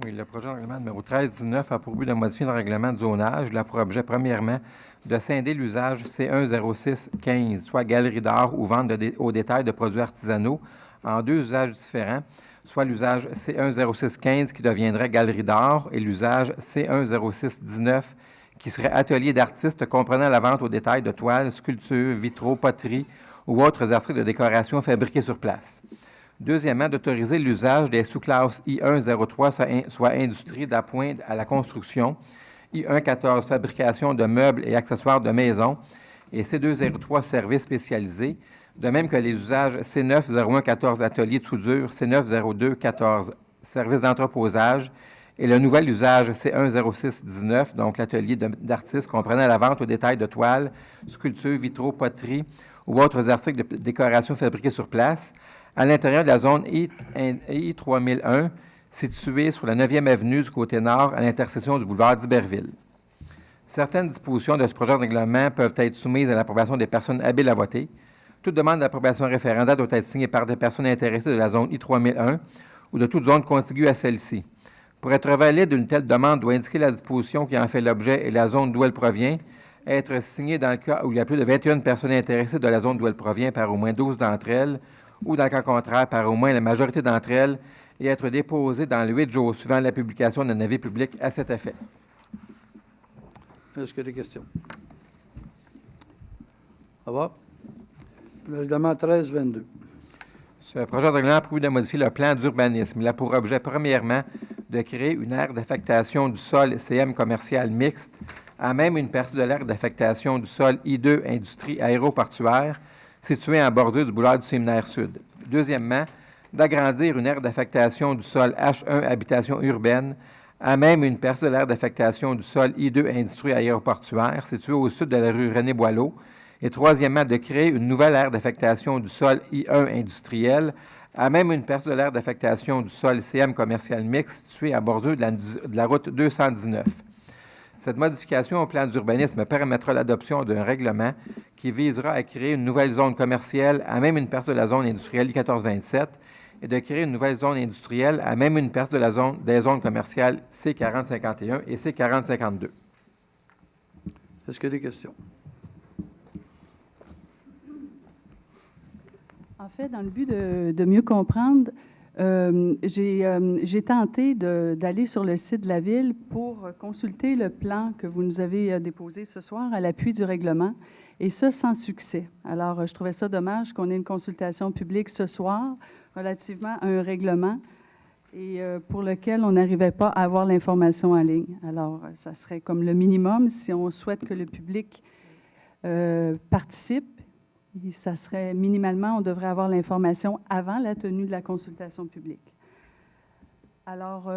Oui, le projet de règlement numéro 1319 a pour but de modifier le règlement de zonage. Il a pour objet, premièrement, de scinder l'usage C10615, soit galerie d'art ou vente au détail de produits artisanaux, en deux usages différents, soit l'usage C10615 qui deviendrait galerie d'art et l'usage C10619 qui serait atelier d'artistes comprenant la vente au détail de toiles, sculptures, vitraux, poteries ou autres articles de décoration fabriqués sur place. Deuxièmement, d'autoriser l'usage des sous-classes I103, soit industrie d'appoint à la construction, I114, fabrication de meubles et accessoires de maison, et C203, services spécialisés, de même que les usages C90114, atelier de soudure, C90214, services d'entreposage, et le nouvel usage C10619, donc l'atelier d'artistes comprenant la vente au détail de toiles, sculptures, vitraux, poteries ou autres articles de décoration fabriqués sur place, à l'intérieur de la zone I3001, située sur la 9e avenue du côté nord, à l'intersection du boulevard d'Iberville. Certaines dispositions de ce projet de règlement peuvent être soumises à l'approbation des personnes habiles à voter. Toute demande d'approbation référendaire doit être signée par des personnes intéressées de la zone I3001 ou de toute zone contiguë à celle-ci. Pour être valide, une telle demande doit indiquer la disposition qui en fait l'objet et la zone d'où elle provient, être signée dans le cas où il y a plus de 21 personnes intéressées de la zone d'où elle provient par au moins 12 d'entre elles, ou dans le cas contraire, par au moins la majorité d'entre elles, et être déposée dans le 8 jours suivant la publication d'un avis public à cet effet. Est-ce qu'il y a des questions? Ça va? Le règlement 1322. Ce projet de règlement a pour but de modifier le plan d'urbanisme. Il a pour objet, premièrement, de créer une aire d'affectation du sol CM commercial mixte, à même une partie de l'aire d'affectation du sol I2 industrie aéroportuaire, située en bordure du boulevard du Séminaire Sud. Deuxièmement, d'agrandir une aire d'affectation du sol H1 habitation urbaine, à même une partie de l'aire d'affectation du sol I2 industrie aéroportuaire, située au sud de la rue René-Boileau. Et troisièmement, de créer une nouvelle aire d'affectation du sol I1 industriel, à même une partie de l'aire d'affectation du sol CM commercial mixte, située à bordure de la route 219. Cette modification au plan d'urbanisme permettra l'adoption d'un règlement qui visera à créer une nouvelle zone commerciale à même une partie de la zone industrielle I-1427 et de créer une nouvelle zone industrielle à même une partie de la zone des zones commerciales C4051 et C4052. Est-ce qu'il y a des questions? En fait, dans le but de mieux comprendre, j'ai tenté d'aller sur le site de la Ville pour consulter le plan que vous nous avez déposé ce soir à l'appui du règlement, et ça sans succès. Alors, je trouvais ça dommage qu'on ait une consultation publique ce soir relativement à un règlement et pour lequel on n'arrivait pas à avoir l'information en ligne. Alors, ça serait comme le minimum si on souhaite que le public participe. Et ça serait minimalement, on devrait avoir l'information avant la tenue de la consultation publique. Alors,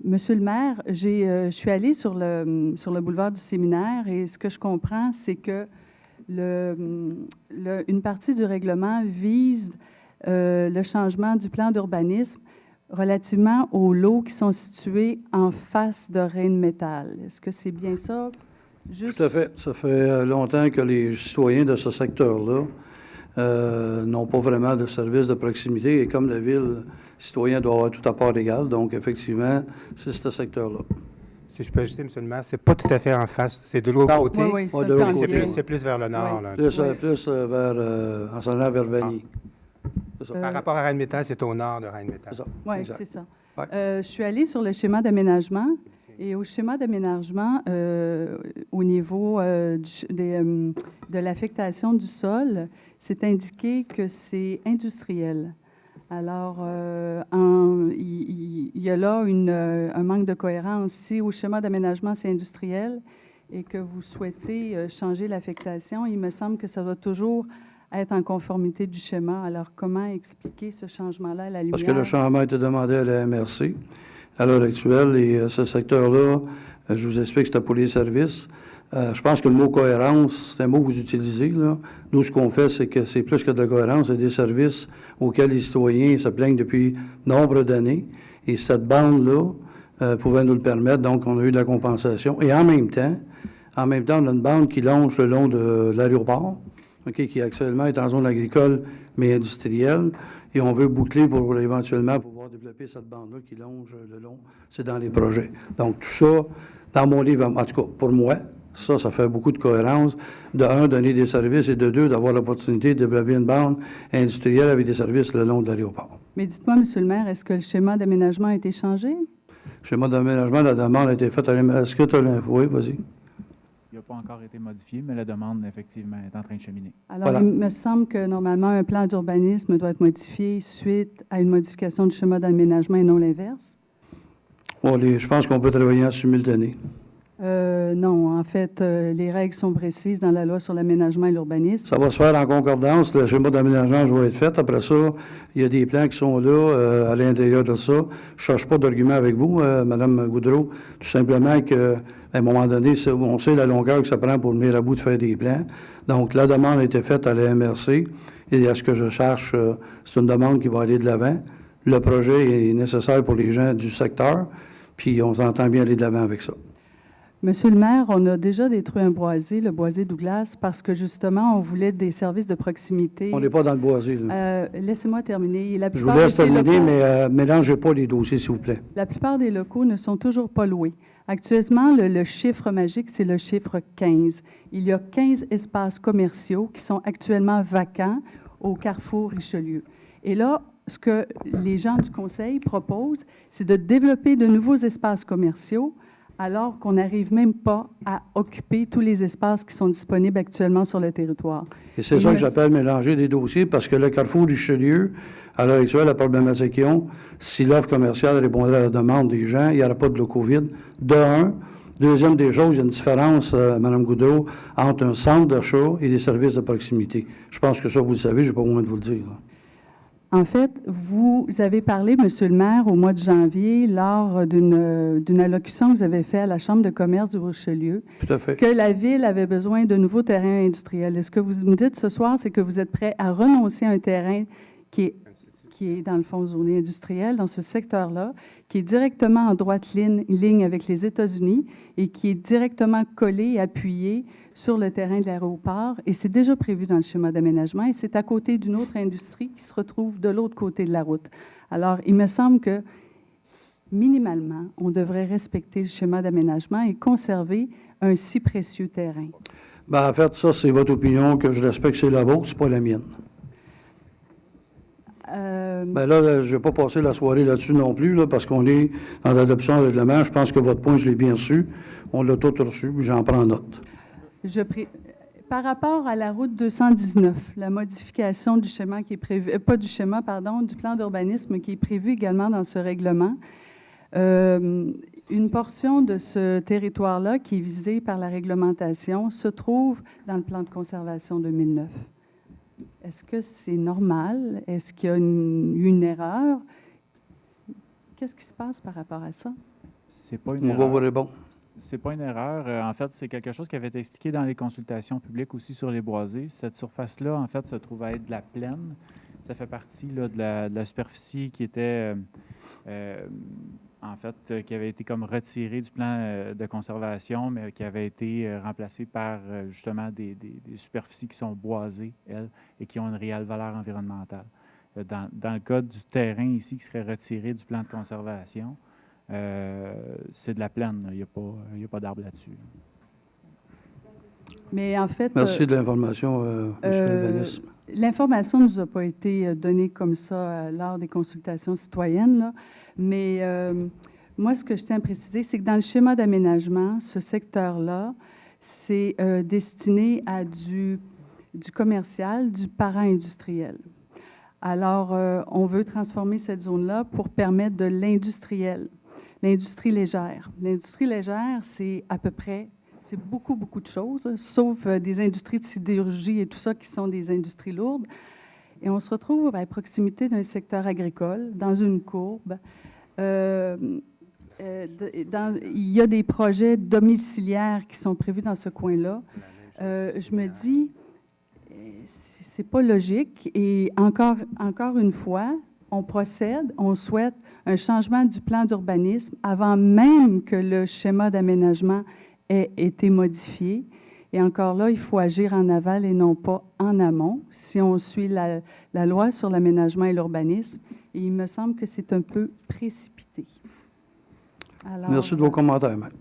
Monsieur le maire, je suis allée sur le boulevard du Séminaire et ce que je comprends, c'est que une partie du règlement vise le changement du plan d'urbanisme relativement aux lots qui sont situés en face de Rheinmetall. Est-ce que c'est bien ça? Tout à fait. Ça fait longtemps que les citoyens de ce secteur-là n'ont pas vraiment de services de proximité. Et comme la Ville, les citoyens doivent avoir tout à part égal. Donc, effectivement, c'est ce secteur-là. Si je peux ajouter, M. le maire, c'est pas tout à fait en face. C'est de l'autre côté. Oui, de l'autre côté. C'est plus vers le nord. Oui. Là. Plus vers, en s'en allant vers Vanier. Par rapport à Rheinmetall, c'est au nord de Rheinmetall. Oui, c'est ça. Ouais. Je suis allée sur le schéma d'aménagement. Et au schéma d'aménagement, au niveau de l'affectation du sol, c'est indiqué que c'est industriel. Alors, il y a là un manque de cohérence. Si au schéma d'aménagement, c'est industriel et que vous souhaitez changer l'affectation, il me semble que ça doit toujours être en conformité du schéma. Alors, comment expliquer ce changement-là à la lumière? Parce que le changement a été demandé à la MRC. À l'heure actuelle, et ce secteur-là, je vous explique que c'était pour les services. Je pense que le mot cohérence, c'est un mot que vous utilisez, là. Nous, ce qu'on fait, c'est que c'est plus que de la cohérence, c'est des services auxquels les citoyens se plaignent depuis nombre d'années. Et cette bande-là pouvait nous le permettre, donc on a eu de la compensation. Et en même temps, on a une bande qui longe le long de l'aéroport, OK, qui actuellement est en zone agricole, mais industrielle, et on veut boucler pour éventuellement pouvoir développer cette bande-là qui longe le long. C'est dans les projets. Donc, tout ça, dans mon livre, en tout cas, pour moi, ça fait beaucoup de cohérence. De un, donner des services, et de deux, d'avoir l'opportunité de développer une bande industrielle avec des services le long de l'aéroport. Mais dites-moi, Monsieur le maire, est-ce que le schéma d'aménagement a été changé? Schéma d'aménagement, la demande a été faite à Est-ce que tu as l'info? Oui, vas-y. Il n'a pas encore été modifié, mais la demande, effectivement, est en train de cheminer. Alors, Voilà. il me semble que normalement, un plan d'urbanisme doit être modifié suite à une modification du schéma d'aménagement et non l'inverse. Bon, je pense qu'on peut travailler en simultané. Non, en fait, les règles sont précises dans la loi sur l'aménagement et l'urbanisme. Ça va se faire en concordance. Le schéma d'aménagement va être fait. Après ça, il y a des plans qui sont là à l'intérieur de ça. Je ne cherche pas d'argument avec vous, Mme Goudreau. Tout simplement qu'à un moment donné, on sait la longueur que ça prend pour venir à bout de faire des plans. Donc, la demande a été faite à la MRC. Et à ce que je cherche, c'est une demande qui va aller de l'avant. Le projet est nécessaire pour les gens du secteur. Puis, on s'entend bien aller de l'avant avec ça. Monsieur le maire, on a déjà détruit un boisé, le boisé Douglas, parce que justement, on voulait des services de proximité. On n'est pas dans le boisé, là. Laissez-moi terminer. La Je vous plupart laisse de ces terminer, locaux- mais mélangez pas les dossiers, s'il vous plaît. La plupart des locaux ne sont toujours pas loués. Actuellement, le chiffre magique, c'est le chiffre 15. Il y a 15 espaces commerciaux qui sont actuellement vacants au carrefour Richelieu. Et là, ce que les gens du conseil proposent, c'est de développer de nouveaux espaces commerciaux alors qu'on n'arrive même pas à occuper tous les espaces qui sont disponibles actuellement sur le territoire. Et c'est ça que j'appelle mélanger des dossiers, parce que le Carrefour du Richelieu, à l'heure actuelle, la problématique qu'ils ont, si l'offre commerciale répondrait à la demande des gens, il n'y aurait pas de locaux vides. De un. Deuxième des choses, il y a une différence, Mme Goudreau, entre un centre d'achat et des services de proximité. Je pense que ça, vous le savez, je n'ai pas besoin de vous le dire. En fait, vous avez parlé, Monsieur le maire, au mois de janvier, lors d'une allocution que vous avez faite à la Chambre de commerce du Richelieu, Tout à fait. que la Ville avait besoin de nouveaux terrains industriels. Et ce que vous me dites ce soir, c'est que vous êtes prêt à renoncer à un terrain qui est dans le fond zoné industriel, dans ce secteur-là, qui est directement en droite ligne avec les États-Unis et qui est directement collé et appuyé sur le terrain de l'aéroport. Et c'est déjà prévu dans le schéma d'aménagement et c'est à côté d'une autre industrie qui se retrouve de l'autre côté de la route. Alors, il me semble que, minimalement, on devrait respecter le schéma d'aménagement et conserver un si précieux terrain. Bien, en fait, ça, c'est votre opinion, que je respecte, c'est la vôtre, c'est pas la mienne. Bien là, je ne vais pas passer la soirée là-dessus non plus, là, parce qu'on est dans l'adoption de règlement. Je pense que votre point, je l'ai bien su. On l'a tout reçu, puis j'en prends note. Par rapport à la route 219, la modification du schéma qui est prévu, pas du schéma, pardon, du plan d'urbanisme qui est prévu également dans ce règlement, une portion de ce territoire-là qui est visée par la réglementation se trouve dans le plan de conservation 2009. Est-ce que c'est normal? Est-ce qu'il y a une erreur? Qu'est-ce qui se passe par rapport à ça? C'est pas une On va erreur. vous répondre. C'est pas une erreur. En fait, c'est quelque chose qui avait été expliqué dans les consultations publiques aussi sur les boisés. Cette surface-là, en fait, se trouve à être de la plaine. Ça fait partie là, de la superficie qui était, en fait, qui avait été comme retirée du plan de conservation, mais qui avait été remplacée par, justement, des superficies qui sont boisées, elles, et qui ont une réelle valeur environnementale. Dans le cas du terrain ici qui serait retiré du plan de conservation, c'est de la plaine. Il n'y a pas d'arbre là-dessus. Mais en fait... Merci de l'information, M. l'urbanisme. L'information ne nous a pas été donnée comme ça lors des consultations citoyennes, là. Mais moi, ce que je tiens à préciser, c'est que dans le schéma d'aménagement, ce secteur-là, c'est destiné à du commercial, du para-industriel. Alors, on veut transformer cette zone-là pour permettre de l'industriel, l'industrie légère. L'industrie légère, c'est à peu près, c'est beaucoup, beaucoup de choses, sauf des industries de sidérurgie et tout ça qui sont des industries lourdes. Et on se retrouve à proximité d'un secteur agricole, dans une courbe. Il y a des projets domiciliaires qui sont prévus dans ce coin-là. Je me dis, c'est pas logique. Et encore une fois, on procède, on souhaite un changement du plan d'urbanisme avant même que le schéma d'aménagement ait été modifié. Et encore là, il faut agir en aval et non pas en amont, si on suit la loi sur l'aménagement et l'urbanisme. Et il me semble que c'est un peu précipité. Alors, Merci de vos commentaires, Mme.